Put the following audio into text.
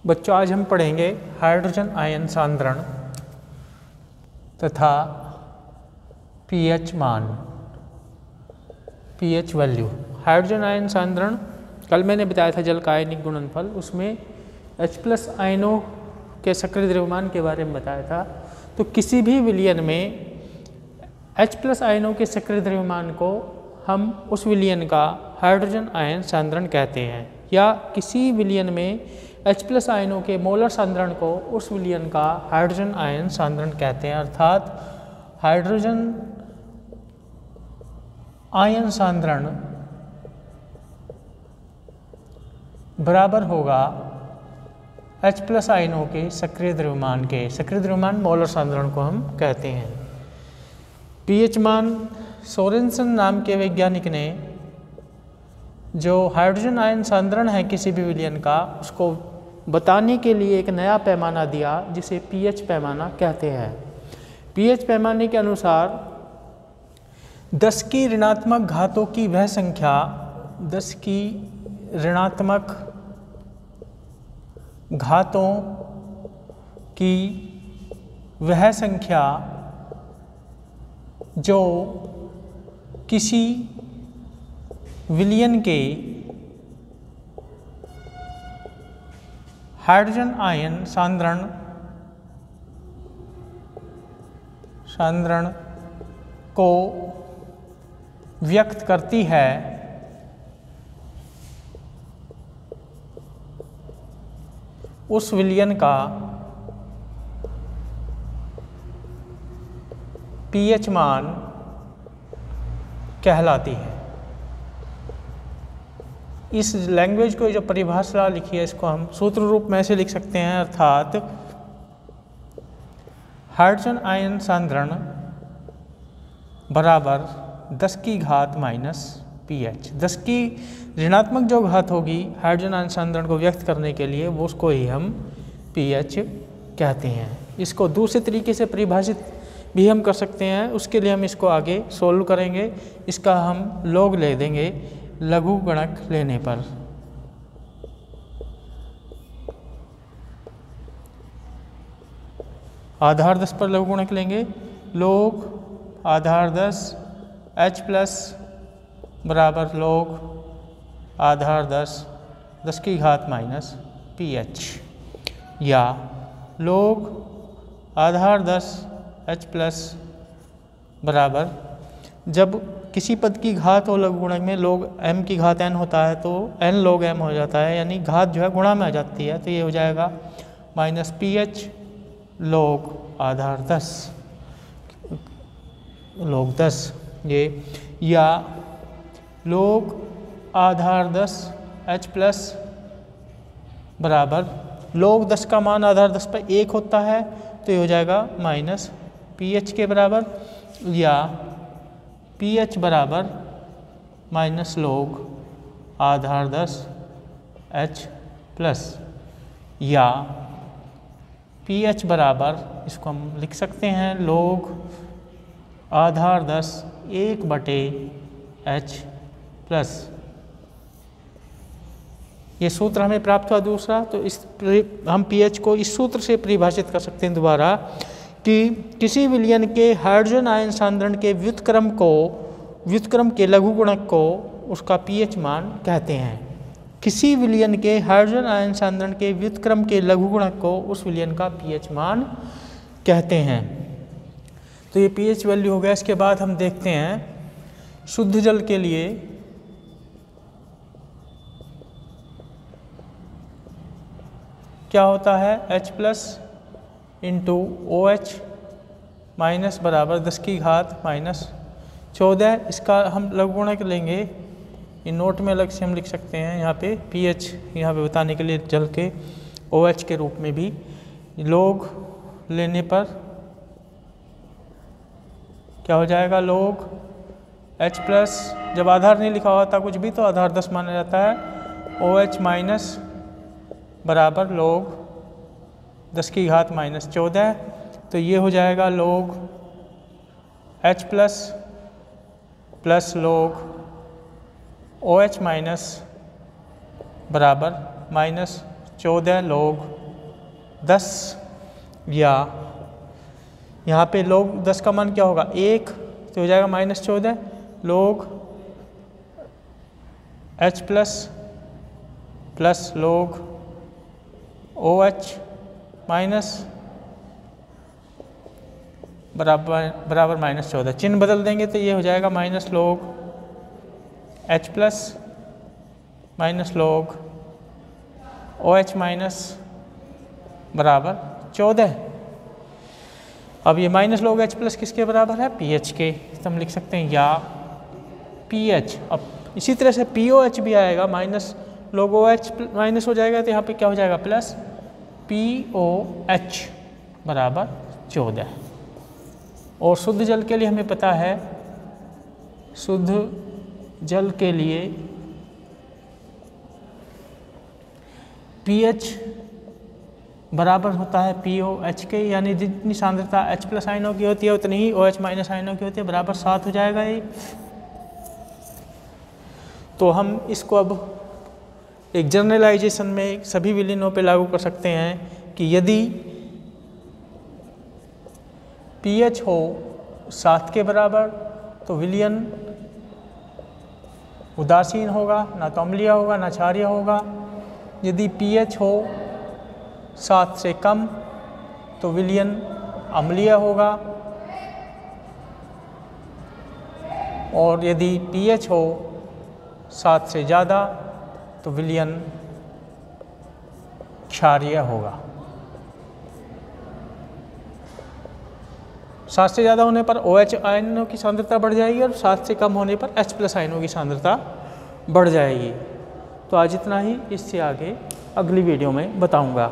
बच्चों, आज हम पढ़ेंगे हाइड्रोजन आयन सांद्रण तथा पीएच मान, पीएच वैल्यू। हाइड्रोजन आयन सांद्रण कल मैंने बताया था जल का आयनिक गुणनफल, उसमें H+ आयनों के सक्रिय द्रव्यमान के बारे में बताया था। तो किसी भी विलयन में H+ आयनों के सक्रिय द्रव्यमान को हम उस विलयन का हाइड्रोजन आयन सांद्रण कहते हैं, या किसी विलयन में H+ आयनों के मोलर सांद्रण को उस विलयन का हाइड्रोजन आयन सांद्रण कहते हैं। अर्थात हाइड्रोजन आयन सांद्रण बराबर होगा H+ आयनों के सक्रिय द्रव्यमान के। सक्रिय द्रव्यमान मोलर सांद्रण को हम कहते हैं। पीएच मान सोरेनसन नाम के वैज्ञानिक ने जो हाइड्रोजन आयन सांद्रण है किसी भी विलयन का, उसको बताने के लिए एक नया पैमाना दिया जिसे पीएच पैमाना कहते हैं। पीएच पैमाने के अनुसार 10 की ऋणात्मक घातों की वह संख्या, 10 की ऋणात्मक घातों की वह संख्या जो किसी विलयन के हाइड्रोजन आयन सांद्रण को व्यक्त करती है, उस विलयन का पीएच मान कहलाती है। इस लैंग्वेज को जो परिभाषा लिखी है इसको हम सूत्र रूप में ऐसे लिख सकते हैं, अर्थात हाइड्रोजन आयन सांद्रण बराबर 10 की घात माइनस पीएच। 10 की ऋणात्मक जो घात होगी हाइड्रोजन आयन सांद्रण को व्यक्त करने के लिए, वो उसको ही हम पीएच कहते हैं। इसको दूसरे तरीके से परिभाषित भी हम कर सकते हैं, उसके लिए हम इसको आगे सोल्व करेंगे। इसका हम लॉग ले देंगे लघु गणक लेने पर। आधार 10 पर लघु गुणक लेंगे। लॉग आधार 10 H+ बराबर लॉग आधार 10 की घात माइनस पीएच, या लॉग आधार 10 H+ बराबर, जब किसी पद की घात हो लघु गुणक में, log m की घात n होता है तो n log m हो जाता है, यानी घात जो है गुणा में आ जाती है, तो ये हो जाएगा माइनस पीएच log आधार 10 log 10 ये, या log आधार 10 H+ बराबर log 10 का मान आधार 10 पर 1 होता है, तो ये हो जाएगा माइनस पीएच के बराबर, या पीएच बराबर माइनस log आधार 10 H+, या पीएच बराबर, इसको हम लिख सकते हैं log आधार 10 1/H+। ये सूत्र हमें प्राप्त हुआ दूसरा। तो हम पीएच को इस सूत्र से परिभाषित कर सकते हैं दोबारा, कि किसी विलयन के हाइड्रोजन आयन सांद्रण के व्युत्क्रम के लघु गुणक को उसका पीएच मान कहते हैं। किसी विलयन के हाइड्रोजन आयन सांद्रण के व्युत्क्रम के लघु गुणक को उस विलयन का पीएच मान कहते हैं। तो ये पीएच वैल्यू हो गया। इसके बाद हम देखते हैं शुद्ध जल के लिए क्या होता है। H+ इंटू OH माइनस बराबर 10 की घात माइनस 14। इसका हम लघु गुणक लेंगे, ये नोट में अलग से हम लिख सकते हैं। यहाँ पे पीएच यहाँ पे बताने के लिए जल के OH के रूप में भी log लेने पर क्या हो जाएगा, log H+, जब आधार नहीं लिखा होता कुछ भी तो आधार 10 माना जाता है, OH माइनस बराबर log 10 की घात माइनस 14। तो ये हो जाएगा log H+ plus log OH minus बराबर 14 log 10 या यहाँ पे log 10 का मान क्या होगा 1 तो हो जाएगा -14 log H plus log OH minus बराबर -14। चिन्ह बदल देंगे तो ये हो जाएगा minus log H plus minus log OH minus बराबर 14। अब ये माइनस log H प्लस किसके बराबर है pH के, तो हम लिख सकते हैं या pH। अब इसी तरह से POH भी आएगा, माइनस log OH माइनस हो जाएगा तो यहाँ पे क्या हो जाएगा प्लस POH बराबर 14। और शुद्ध जल के लिए हमें पता है, शुद्ध जल के लिए pH बराबर होता है POH के, यानी जितनी सांद्रता H प्लस आयनों की होती है उतनी ही OH माइनस आयनों की होती है, बराबर 7 हो जाएगा ये। तो हम इसको अब एक जनरलाइजेशन में सभी विलीनों पे लागू कर सकते हैं कि यदि pH हो 7 के बराबर तो विलयन उदासीन होगा, ना तो अम्लीय होगा ना क्षारीय होगा। यदि pH हो 7 से कम तो विलयन अम्लीय होगा, और यदि pH हो 7 से ज़्यादा तो विलयन क्षारीय होगा। 7 से ज़्यादा होने पर OH आयनों की सांद्रता बढ़ जाएगी और 7 से कम होने पर H प्लस आयनों की सांद्रता बढ़ जाएगी। तो आज इतना ही, इससे आगे अगली वीडियो में बताऊंगा।